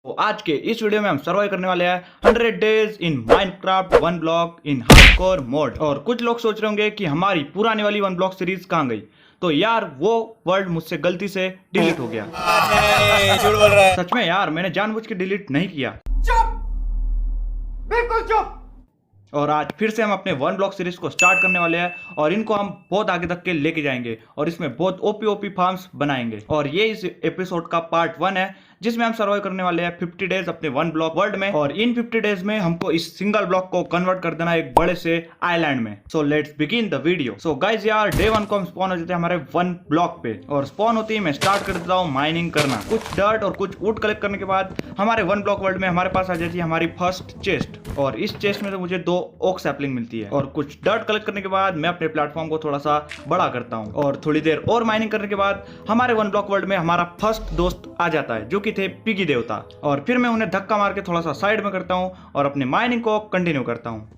तो आज के इस वीडियो में हम सर्वाइव करने वाले हैं 100 days in Minecraft one block in hardcore mode. और कुछ लोग सोच रहे होंगे कि हमारी पुरानी वाली वन ब्लॉक सीरीज कहाँ गई। तो यार वो वर्ल्ड मुझसे गलती से डिलीट हो गया। झूठ बोल रहा है। सच में यार, मैंने जानबूझ के डिलीट नहीं किया। चुप, बिल्कुल चुप। और आज फिर से हम अपने वन ब्लॉक सीरीज को स्टार्ट करने वाले हैं और इनको हम बहुत आगे तक के लेके जाएंगे और इसमें बहुत ओपी फार्म्स बनाएंगे। और ये इस एपिसोड का पार्ट 1 है जिसमें हम सर्वाइव करने वाले हैं 50 डेज अपने वन ब्लॉक वर्ल्ड में। और इन 50 डेज में हमको इस सिंगल ब्लॉक को कन्वर्ट कर देना एक बड़े से आइलैंड में। So let's begin the video. So guys यार, डे 1 को हम स्पॉन हो जाते हैं हमारे वन ब्लॉक पे और स्पॉन होते ही मैं स्टार्ट कर देता हूँ माइनिंग करना। कुछ डर्ट और कुछ वुड कलेक्ट करने के बाद हमारे वन ब्लॉक वर्ल्ड में हमारे पास आ जाती है हमारी फर्स्ट चेस्ट। और इस चेस्ट में तो मुझे 2 ओक सैपलिंग मिलती है। और कुछ डर्ट कलेक्ट करने के बाद मैं अपने प्लेटफॉर्म को थोड़ा सा बड़ा करता हूँ और थोड़ी देर और माइनिंग करने के बाद हमारे वन ब्लॉक वर्ल्ड में हमारा फर्स्ट दोस्त आ जाता है जो कि थे पिगी देवता। और फिर मैं उन्हें धक्का मार के थोड़ा सा साइड में करता हूँ और अपने माइनिंग को कंटिन्यू करता हूँ।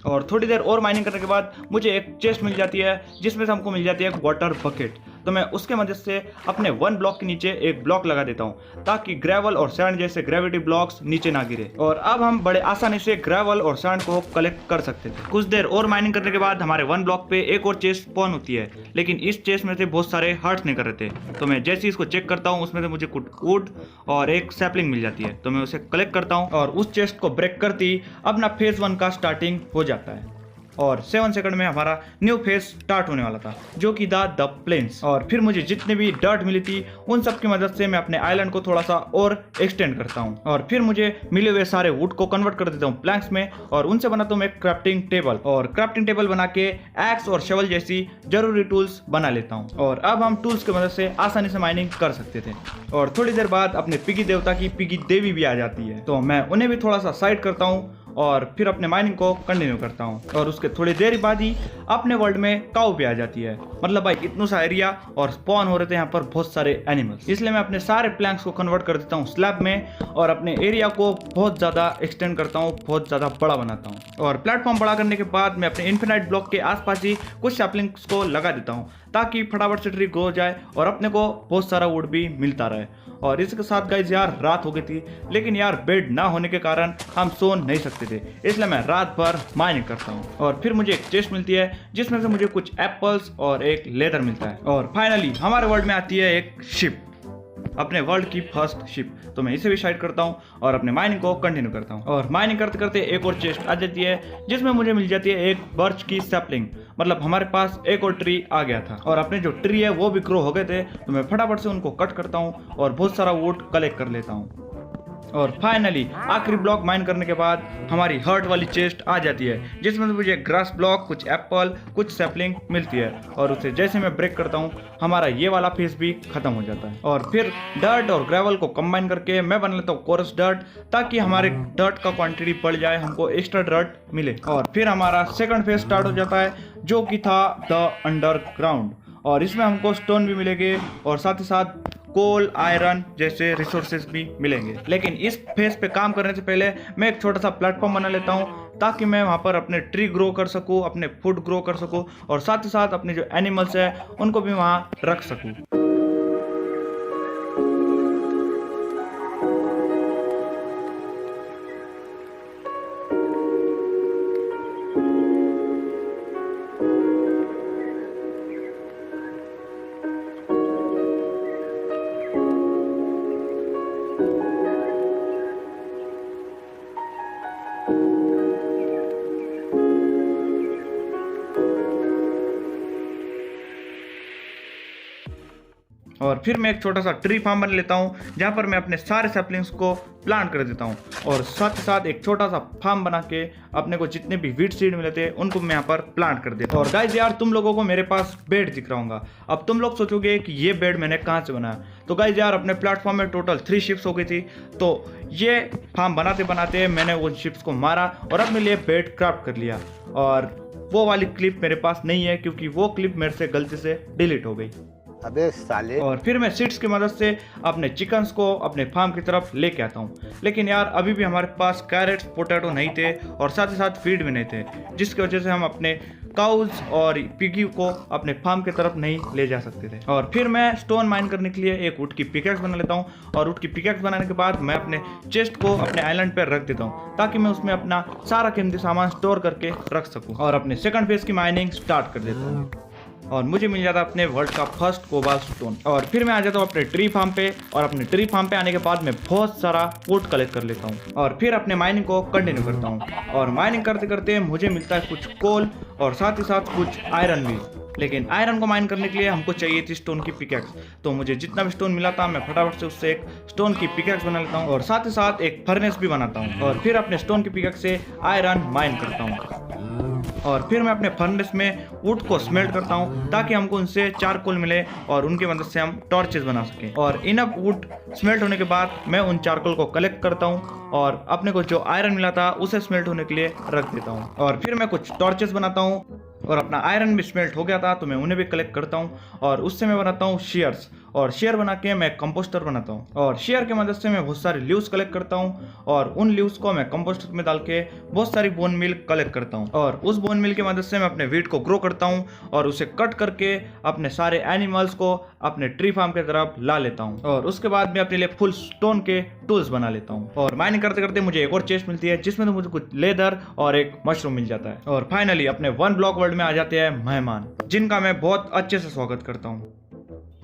और थोड़ी देर और माइनिंग करने के बाद मुझे एक चेस्ट मिल जाती है जिसमें से हमको मिल जाती है एक वाटर बकेट। तो मैं उसके मदद से अपने वन ब्लॉक के नीचे एक ब्लॉक लगा देता हूँ ताकि ग्रेवल और सैंड जैसे ग्रेविटी ब्लॉक्स नीचे ना गिरे। और अब हम बड़े आसानी से ग्रेवल और सैंड को कलेक्ट कर सकते थे। कुछ देर और माइनिंग करने के बाद हमारे वन ब्लॉक पे एक और चेस्ट स्पॉन होती है, लेकिन इस चेस्ट में से बहुत सारे हार्ट्स निकल रहे थे। तो मैं जैसे इसको चेक करता हूँ उसमें से मुझे कुछ वुड और एक सैपलिंग मिल जाती है। तो मैं उसे कलेक्ट करता हूँ और उस चेस्ट को ब्रेक करती अपना फेज 1 का स्टार्टिंग हो जाता है। और 7 सेकंड में हमारा न्यू फेज स्टार्ट होने वाला था जो कि द प्लेन्स। और फिर मुझे जितने भी डर्ट मिली थी उन सब की मदद से मैं अपने आइलैंड को थोड़ा सा और एक्सटेंड करता हूँ। और फिर मुझे मिले हुए सारे वुड को कन्वर्ट कर देता हूँ प्लैंक्स में और उनसे बनाता हूँ मैं क्राफ्टिंग टेबल। और क्राफ्टिंग टेबल बना के एक्स और शवल जैसी जरूरी टूल्स बना लेता हूँ। और अब हम टूल्स की मदद से आसानी से माइनिंग कर सकते थे। और थोड़ी देर बाद अपने पिगी देवता की पिगी देवी भी आ जाती है, तो मैं उन्हें भी थोड़ा सा साइड करता हूँ और फिर अपने माइनिंग को कंटिन्यू करता हूँ। और उसके थोड़ी देर बाद ही अपने वर्ल्ड में काऊ भी आ जाती है। मतलब भाई इतना सा एरिया और स्पॉन हो रहे थे यहाँ पर बहुत सारे एनिमल्स, इसलिए मैं अपने सारे प्लैंक्स को कन्वर्ट कर देता हूँ स्लैब में और अपने एरिया को बहुत ज़्यादा एक्सटेंड करता हूँ, बहुत ज़्यादा बड़ा बनाता हूँ। और प्लेटफॉर्म बड़ा करने के बाद मैं अपने इन्फिनाइट ब्लॉक के आसपास ही कुछ सैपलिंग्स को लगा देता हूँ ताकि फटाफट से ट्री ग्रो हो जाए और अपने को बहुत सारा वुड भी मिलता रहे। और इसके साथ गाइस यार रात हो गई थी, लेकिन यार बेड ना होने के कारण हम सो नहीं सकते थे, इसलिए मैं रात भर माइनिंग करता हूँ। और फिर मुझे एक चेस्ट मिलती है जिसमें से मुझे कुछ एप्पल्स और एक लेदर मिलता है। और फाइनली हमारे वर्ल्ड में आती है एक शिप, अपने वर्ल्ड की फर्स्ट शिप। तो मैं इसे भी साइड करता हूँ और अपने माइनिंग को कंटिन्यू करता हूँ। और माइनिंग करते करते एक और चेस्ट आ जाती है जिसमें मुझे मिल जाती है एक बर्च की सैपलिंग। मतलब हमारे पास एक और ट्री आ गया था और अपने जो ट्री है वो भी ग्रो हो गए थे। तो मैं फटाफट से उनको कट करता हूँ और बहुत सारा वुड कलेक्ट कर लेता हूँ। और फाइनली आखिरी ब्लॉक माइन करने के बाद हमारी हर्ट वाली चेस्ट आ जाती है जिसमें मुझे ग्रास ब्लॉक, कुछ एप्पल, कुछ सैपलिंग मिलती है। और उसे जैसे मैं ब्रेक करता हूँ हमारा ये वाला फेस भी खत्म हो जाता है। और फिर डर्ट और ग्रेवल को कंबाइन करके मैं बना लेता हूँ कोरस डर्ट ताकि हमारे डर्ट का क्वांटिटी बढ़ जाए, हमको एक्स्ट्रा डर्ट मिले। और फिर हमारा सेकंड फेज स्टार्ट हो जाता है जो कि था द अंडरग्राउंड। और इसमें हमको स्टोन भी मिलेंगे और साथ ही साथ कोल, आयरन जैसे रिसोर्सेज भी मिलेंगे। लेकिन इस फेज पे काम करने से पहले मैं एक छोटा सा प्लेटफॉर्म बना लेता हूँ ताकि मैं वहाँ पर अपने ट्री ग्रो कर सकूँ, अपने फूड ग्रो कर सकूँ और साथ ही साथ अपने जो एनिमल्स है उनको भी वहाँ रख सकूँ। और फिर मैं एक छोटा सा ट्री फार्म बना लेता हूँ जहाँ पर मैं अपने सारे सैपलिंग्स को प्लांट कर देता हूँ और साथ ही साथ एक छोटा सा फार्म बना के अपने को जितने भी वीट सीड मिले थे उनको मैं यहाँ पर प्लांट कर देता हूँ। और गाइस यार, तुम लोगों को मेरे पास बेड दिख रहा होगा। अब तुम लोग सोचोगे कि ये बेड मैंने कहाँ से बनाया। तो गाइस यार, अपने प्लेटफॉर्म में टोटल 3 शिप्स हो गई थी। तो ये फार्म बनाते बनाते मैंने उन शिप्स को मारा और अपने लिए बेड क्राफ्ट कर लिया। और वो वाली क्लिप मेरे पास नहीं है क्योंकि वो क्लिप मेरे से गलती से डिलीट हो गई। अबे साले। और फिर मैं सीड्स की मदद से अपने चिकन्स को अपने फार्म की तरफ लेके आता हूँ। लेकिन यार अभी भी हमारे पास कैरेट्स पोटैटो नहीं थे और साथ ही साथ फीड भी नहीं थे, जिसकी वजह से हम अपने काउज और पिगी को अपने फार्म की तरफ नहीं ले जा सकते थे। और फिर मैं स्टोन माइन करने के लिए एक वुड की पिकैक्स बना लेता हूँ और वुड की पिकैक्स बनाने के बाद मैं अपने चेस्ट को अपने आइलैंड पर रख देता हूँ ताकि मैं उसमें अपना सारा कीमती सामान स्टोर करके रख सकूँ और अपने सेकंड फेज की माइनिंग स्टार्ट कर देता हूँ। और मुझे मिल जाता है अपने वर्ल्ड का फर्स्ट कोबाल्ट स्टोन। और फिर मैं आ जाता हूँ अपने ट्री फार्म पे और अपने ट्री फार्म पे आने के बाद मैं बहुत सारा वुड कलेक्ट कर लेता हूँ और फिर अपने माइनिंग को कंटिन्यू करता हूँ। और माइनिंग करते करते मुझे मिलता है कुछ कोल और साथ ही साथ कुछ आयरन भी। लेकिन आयरन को माइन करने के लिए हमको चाहिए थी स्टोन की पिकैक्स, तो मुझे जितना भी स्टोन मिला था मैं फटाफट से उससे एक स्टोन की पिकैक्स बना लेता हूँ और साथ ही साथ एक फर्नेस भी बनाता हूँ और फिर अपने स्टोन की पिकैक्स से आयरन माइन करता हूँ। और फिर मैं अपने फर्नेस में वुड को स्मेल्ट करता हूँ ताकि हमको उनसे चारकोल मिले और उनकी मदद से हम टॉर्चेस बना सकें। और इनफ वुड स्मेल्ट होने के बाद मैं उन चारकोल को कलेक्ट करता हूँ और अपने को जो आयरन मिला था उसे स्मेल्ट होने के लिए रख देता हूँ। और फिर मैं कुछ टॉर्चेस बनाता हूँ और अपना आयरन भी स्मेल्ट हो गया था तो मैं उन्हें भी कलेक्ट करता हूँ और उससे मैं बनाता हूँ शेयर्स और शेयर बना के मैं कंपोस्टर बनाता हूँ। और शेयर की मदद से मैं बहुत सारे लीव्स कलेक्ट करता हूँ और उन लीव्स को मैं कंपोस्टर में डाल के बहुत सारी बोन मिल कलेक्ट करता हूँ और उस बोन मिल की मदद से मैं अपने वीट को ग्रो करता हूँ और उसे कट करके अपने सारे एनिमल्स को अपने ट्री फार्म की तरफ ला लेता हूँ। और उसके बाद मैं अपने लिए फुल स्टोन के टूल्स बना लेता हूँ। और माइनिंग करते करते मुझे एक और चेस्ट मिलती है जिसमें तो मुझे कुछ लेदर और एक मशरूम मिल जाता है। और फाइनली अपने वन ब्लॉक वर्ल्ड में आ जाते हैं मेहमान, जिनका मैं बहुत अच्छे से स्वागत करता हूँ।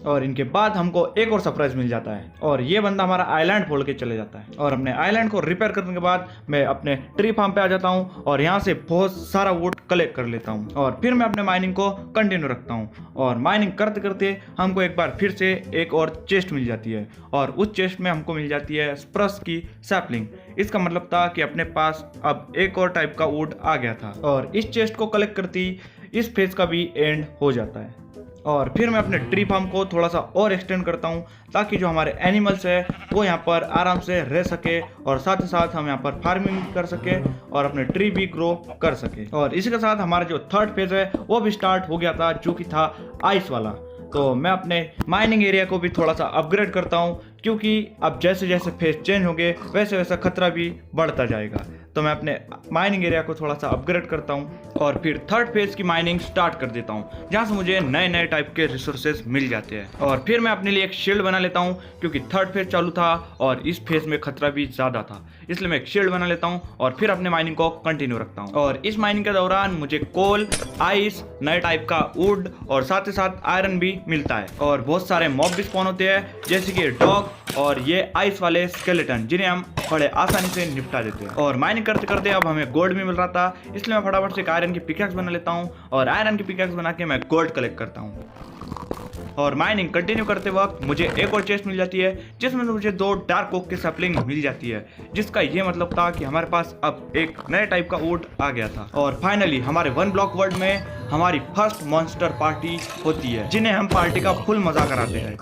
और इनके बाद हमको एक और सरप्राइज मिल जाता है और ये बंदा हमारा आइलैंड फोड़ के चले जाता है। और अपने आइलैंड को रिपेयर करने के बाद मैं अपने ट्री फार्म पे आ जाता हूँ और यहाँ से बहुत सारा वुड कलेक्ट कर लेता हूँ और फिर मैं अपने माइनिंग को कंटिन्यू रखता हूँ। और माइनिंग करते करते हमको एक बार फिर से एक और चेस्ट मिल जाती है और उस चेस्ट में हमको मिल जाती है स्प्रस की सैपलिंग। इसका मतलब था कि अपने पास अब एक और टाइप का वुड आ गया था और इस चेस्ट को कलेक्ट करती इस फेज का भी एंड हो जाता है। और फिर मैं अपने ट्री फार्म को थोड़ा सा और एक्सटेंड करता हूँ ताकि जो हमारे एनिमल्स है वो यहाँ पर आराम से रह सके और साथ ही साथ हम यहाँ पर फार्मिंग कर सके और अपने ट्री भी ग्रो कर सके। और इसी के साथ हमारा जो थर्ड फेज है वो भी स्टार्ट हो गया था जो कि था आइस वाला। तो मैं अपने माइनिंग एरिया को भी थोड़ा सा अपग्रेड करता हूँ क्योंकि अब जैसे जैसे फेज चेंज होंगे वैसे वैसा खतरा भी बढ़ता जाएगा। तो मैं अपने माइनिंग एरिया को थोड़ा सा अपग्रेड करता हूँ और फिर थर्ड फेज की माइनिंग स्टार्ट कर देता हूँ जहाँ से मुझे नए नए टाइप के रिसोर्सेज मिल जाते हैं। और फिर मैं अपने लिए एक शील्ड बना लेता हूँ क्योंकि थर्ड फेज चालू था और इस फेज में खतरा भी ज़्यादा था, इसलिए मैं एक शील्ड बना लेता हूँ और फिर अपने माइनिंग को कंटिन्यू रखता हूँ। और इस माइनिंग के दौरान मुझे कोल, आइस, नए टाइप का वुड और साथ ही साथ आयरन भी मिलता है और बहुत सारे मॉब भी स्पॉन होते हैं जैसे कि डॉग और ये आइस वाले स्केलेटन जिन्हें हम बड़े आसानी से निपटा देते हैं। और माइनिंग करते करते अब हमें गोल्ड भी मिल रहा था, इसलिए मैं फटाफट से एक आयरन की पिकैक्स बना लेता हूँ और आयरन की पिकैक्स बना के मैं गोल्ड कलेक्ट करता हूँ। और माइनिंग कंटिन्यू करते वक्त मुझे एक और चेस्ट मिल जाती है जिसमें मुझे 2 डार्क ओक की सैपलिंग मिल जाती है, जिसका ये मतलब था कि हमारे पास अब एक नए टाइप का वुड आ गया था। और फाइनली हमारे वन ब्लॉक वर्ल्ड में हमारी फर्स्ट मॉन्स्टर पार्टी होती है जिन्हें हम पार्टी का फुल मजा कराते हैं।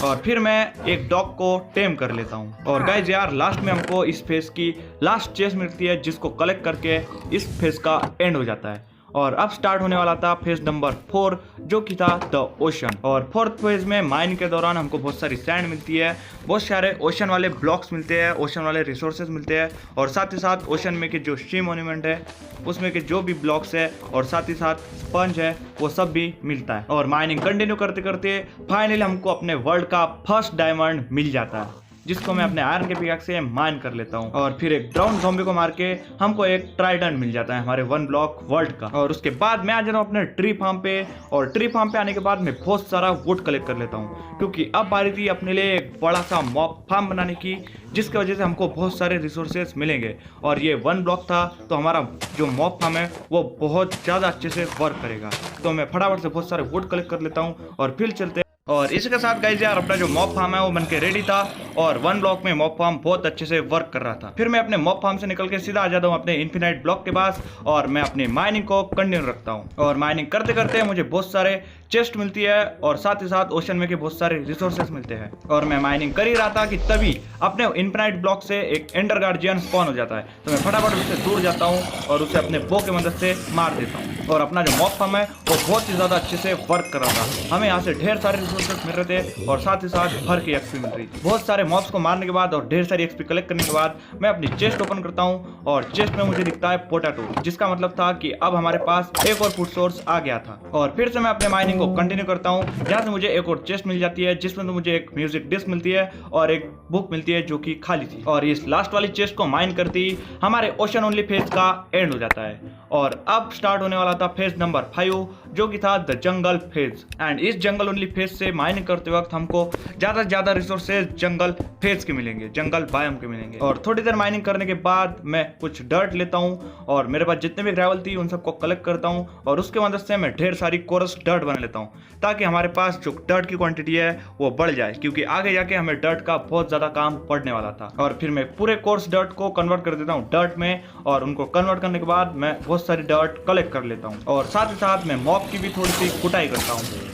और फिर मैं एक डॉग को टेम कर लेता हूँ। और गाइज यार लास्ट में हमको इस फेज की लास्ट चेस्ट मिलती है जिसको कलेक्ट करके इस फेज का एंड हो जाता है। और अब स्टार्ट होने वाला था फेज नंबर 4 जो कि था द ओशन। और फोर्थ फेज में माइन के दौरान हमको बहुत सारी सैंड मिलती है, बहुत सारे ओशन वाले ब्लॉक्स मिलते हैं, ओशन वाले रिसोर्सेज मिलते हैं और साथ ही साथ ओशन में के जो शी मॉन्यूमेंट है उसमें के जो भी ब्लॉक्स है और साथ ही साथ स्पंज है वो सब भी मिलता है। और माइनिंग कंटिन्यू करते करते फाइनली हमको अपने वर्ल्ड का फर्स्ट डायमंड मिल जाता है जिसको मैं अपने आयरन के पिकैक्स से माइन कर लेता हूँ। और फिर एक ड्राउन ज़ॉम्बी को मार के हमको एक ट्राइडेंट मिल जाता है हमारे वन ब्लॉक वर्ल्ड का। और उसके बाद मैं आ जाता हूँ अपने ट्री फार्म पे और ट्री फार्म पे आने के बाद मैं बहुत सारा वुड कलेक्ट कर लेता हूँ क्योंकि अब बारी थी अपने लिए एक बड़ा सा मॉब फार्म बनाने की जिसकी वजह से हमको बहुत सारे रिसोर्सेज मिलेंगे। और ये वन ब्लॉक था तो हमारा जो मॉब फार्म है वो बहुत ज़्यादा अच्छे से वर्क करेगा। तो मैं फटाफट से बहुत सारे वुड कलेक्ट कर लेता हूँ और फिर चलते। और इसके साथ गाइस यार अपना जो मॉब फार्म है वो बनके रेडी था और वन ब्लॉक में मॉब फार्म बहुत अच्छे से वर्क कर रहा था। फिर मैं अपने मॉब फार्म से निकल के सीधा आ जाता हूँ अपने इन्फिनाइट ब्लॉक के पास और मैं अपनी माइनिंग को कंटिन्यू रखता हूँ। और माइनिंग करते करते मुझे बहुत सारे चेस्ट मिलती है और साथ ही साथ ओशन में के बहुत सारे रिसोर्सेज मिलते हैं। और मैं माइनिंग कर ही रहा था कि तभी अपने इन्फिनाइट ब्लॉक से एक एंडर गार्जियन स्पॉन हो जाता है। तो मैं फटाफट उससे दूर जाता हूँ और उसे अपने बो की मदद से मार देता हूँ। और अपना जो मॉब फार्म है वो बहुत ही ज्यादा अच्छे से वर्क कर रहा था। हमें यहाँ से ढेर सारे रिसोर्सेज मिल रहे थे और साथ ही साथ भर की एक्सपी मिल रही थी। बहुत सारे मॉब्स को मारने के बाद और ढेर सारी एक्सपी कलेक्ट करने के बाद मैं अपनी चेस्ट ओपन करता हूँ और चेस्ट में मुझे दिखता है पोटैटो, जिसका मतलब था कि अब हमारे पास एक और फूड सोर्स आ गया था। और फिर से मैं अपने माइनिंग को कंटिन्यू करता हूँ, जहाँ से मुझे एक और चेस्ट मिल जाती है जिसमें तो मुझे एक म्यूजिक डिस्क मिलती है और एक बुक मिलती है जो कि खाली थी। और इस लास्ट वाली चेस्ट को माइन करती हमारे ओशन ओनली फेज का एंड हो जाता है और अब स्टार्ट होने वाला था फेज नंबर 5 जो कि था द जंगल फेज। एंड इस जंगल ओनली फेज से माइनिंग करते वक्त हमको ज्यादा से ज्यादा रिसोर्सेज जंगल फेज के मिलेंगे, जंगल बायोम के मिलेंगे। और थोड़ी देर माइनिंग करने के बाद मैं कुछ डर्ट लेता हूँ और मेरे पास जितने भी ग्रेवल थी उन सबको कलेक्ट करता हूँ और उसके मदद से मैं ढेर सारी कोरस डर्ट बना लेता हूँ ताकि हमारे पास जो डर्ट की क्वांटिटी है वो बढ़ जाए, क्योंकि आगे जाके हमें डर्ट का बहुत ज्यादा काम पड़ने वाला था। और फिर मैं पूरे कोर्स डर्ट को कन्वर्ट कर देता हूँ डर्ट में और उनको कन्वर्ट करने के बाद मैं बहुत सारी डर्ट कलेक्ट कर लेता हूँ और साथ ही साथ मैं मॉब की भी थोड़ी सी कुटाई करता हूँ।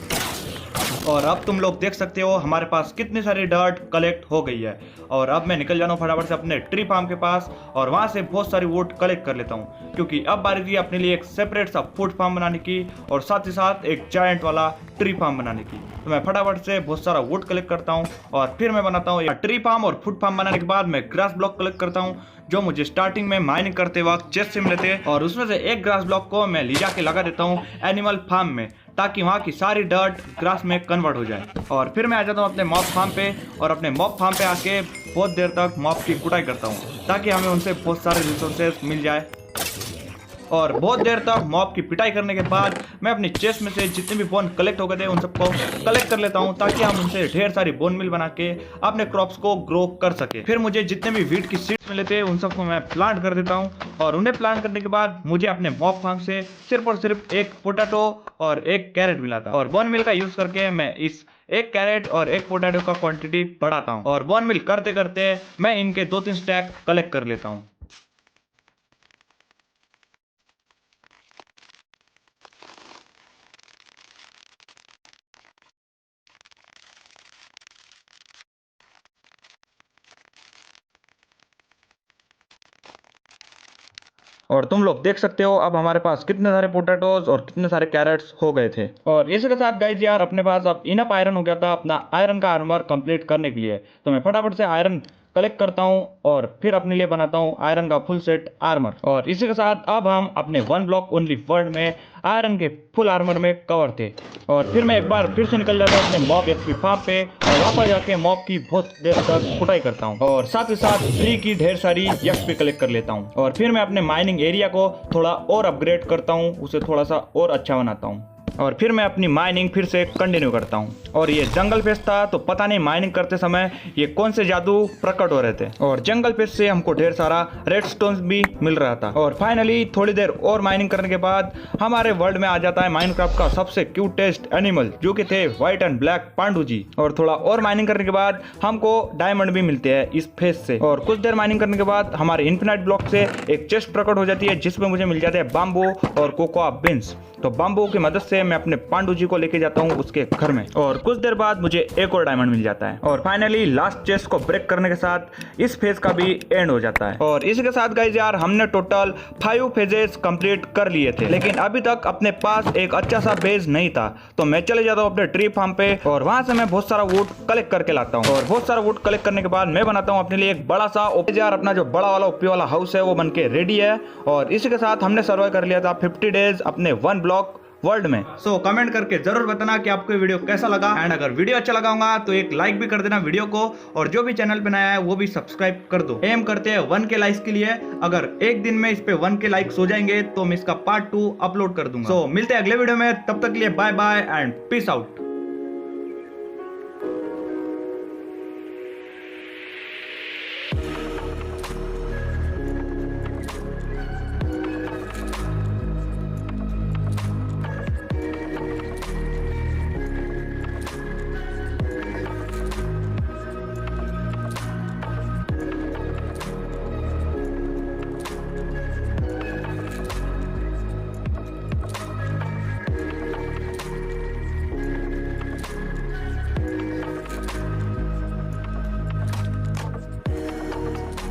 और अब तुम लोग देख सकते हो हमारे पास कितनी सारी डर्ट कलेक्ट हो गई है। और अब मैं निकल जाता हूँ फटाफट से अपने ट्री फार्म के पास और वहाँ से बहुत सारी वुड कलेक्ट कर लेता हूँ, क्योंकि अब बारी थी अपने लिए एक सेपरेट सा फूड फार्म बनाने की और साथ ही साथ एक जायंट वाला ट्री फार्म बनाने की। तो मैं फटाफट से बहुत सारा वुड कलेक्ट करता हूँ और फिर मैं बनाता हूँ ट्री फार्म। और फूड फार्म बनाने के बाद मैं ग्रास ब्लॉक कलेक्ट करता हूँ जो मुझे स्टार्टिंग में माइनिंग करते वक्त चेस्ट से मिले थे और उसमें से एक ग्रास ब्लॉक को मैं ले जाके लगा देता हूँ एनिमल फार्म में ताकि वहाँ की सारी डर्ट ग्रास में कन्वर्ट हो जाए। और फिर मैं आ जाता हूँ अपने मॉब फार्म पे और अपने मॉब फार्म पे आके बहुत देर तक मॉब की कुटाई करता हूँ ताकि हमें उनसे बहुत सारे रिसोर्सेज मिल जाए। और बहुत देर तक मॉब की पिटाई करने के बाद मैं अपनी चेस्ट में से जितने भी बोन कलेक्ट हो गए थे उन सबको कलेक्ट कर लेता हूं ताकि हम उनसे ढेर सारी बोन मिल बना के अपने क्रॉप्स को ग्रो कर सके। फिर मुझे जितने भी वीट की सीड्स मिले थे उन सबको मैं प्लांट कर देता हूं और उन्हें प्लांट करने के बाद मुझे अपने मॉब फार्म से सिर्फ और सिर्फ एक पोटैटो और एक कैरेट मिला था। और बोन मिल का यूज करके मैं इस एक कैरेट और एक पोटैटो का क्वांटिटी बढ़ाता हूँ और बोन मिल करते करते मैं इनके 2-3 स्टैक कलेक्ट कर लेता हूँ। और तुम लोग देख सकते हो अब हमारे पास कितने सारे पोटैटोज और कितने सारे कैरेट्स हो गए थे। और इसी के साथ गाइज यार अपने पास अब इनफ आयरन हो गया था अपना आयरन का आर्मर कंप्लीट करने के लिए। तो मैं फटाफट से आयरन कलेक्ट करता हूं और फिर अपने लिए बनाता हूं आयरन का फुल सेट आर्मर। और इसी के साथ अब हम अपने 1 ब्लॉक ओनली वर्ल्ड में आयरन के फुल आर्मर में कवर थे। और फिर मैं एक बार फिर से निकल जाता हूं अपने मॉब एक्सपी फार्म पे और वापस जाके मॉब की बहुत देर तक कुटाई करता हूं और साथ ही साथ फ्री की ढेर सारी एक्सपी कलेक्ट कर लेता हूं। और फिर मैं अपने माइनिंग एरिया को थोड़ा और अपग्रेड करता हूं, उसे थोड़ा सा और अच्छा बनाता हूं और फिर मैं अपनी माइनिंग फिर से कंटिन्यू करता हूँ। और ये जंगल फेस था तो पता नहीं माइनिंग करते समय ये कौन से जादू प्रकट हो रहे थे और जंगल फेस से हमको ढेर सारा रेडस्टोन्स भी मिल रहा था। और फाइनली थोड़ी देर और माइनिंग करने के बाद हमारे वर्ल्ड में आ जाता है माइनक्राफ्ट का सबसे क्यूटेस्ट एनिमल जो कि थे व्हाइट एंड ब्लैक पांडू जी। और थोड़ा और माइनिंग करने के बाद हमको डायमंड भी मिलते हैं इस फेस से। और कुछ देर माइनिंग करने के बाद हमारे इन्फिनाइट ब्लॉक से एक चेस्ट प्रकट हो जाती है जिसमें मुझे मिल जाते हैं बाम्बू और कोकोआ बीन्स। तो बाम्बू की मदद से मैं अपने पांडू जी को लेके जाता हूँ उसके घर में और कुछ देर बाद मुझे एक और डायमंड मिल जाता है। और फाइनली लास्ट चेस्ट को ब्रेक करने के साथ इस फेज का भी एंड हो जाता है। और इसी के साथ गाइज यार हमने टोटल 5 फेजेस कंप्लीट कर लिए थे, लेकिन अभी तक अपने पास एक अच्छा सा बेस नहीं था। तो मैं चले जाता हूँ अपने ट्री फार्म पे और वहां से मैं बहुत सारा वुड कलेक्ट करके लाता हूँ। और बहुत सारा वुड कलेक्ट करने के बाद मैं बनाता हूँ अपने लिए एक बड़ा सा यार अपना जो बड़ा वाला ओपी वाला हाउस है वो बन के रेडी है। और इसी के साथ हमने सर्वाइव कर लिया था 50 डेज अपने 1 ब्लॉक वर्ल्ड में। सो कमेंट करके जरूर बताना कि आपको वीडियो कैसा लगा एंड अगर वीडियो अच्छा लगा होगा तो एक लाइक भी कर देना वीडियो को और जो भी चैनल पे नया है वो भी सब्सक्राइब कर दो। एम करते हैं 1K लाइक्स के लिए। अगर एक दिन में इस पे 1K लाइक्स हो जाएंगे तो मैं इसका पार्ट 2 अपलोड कर दूंगा। सो मिलते हैं अगले वीडियो में, तब तक के लिए bye bye and peace out.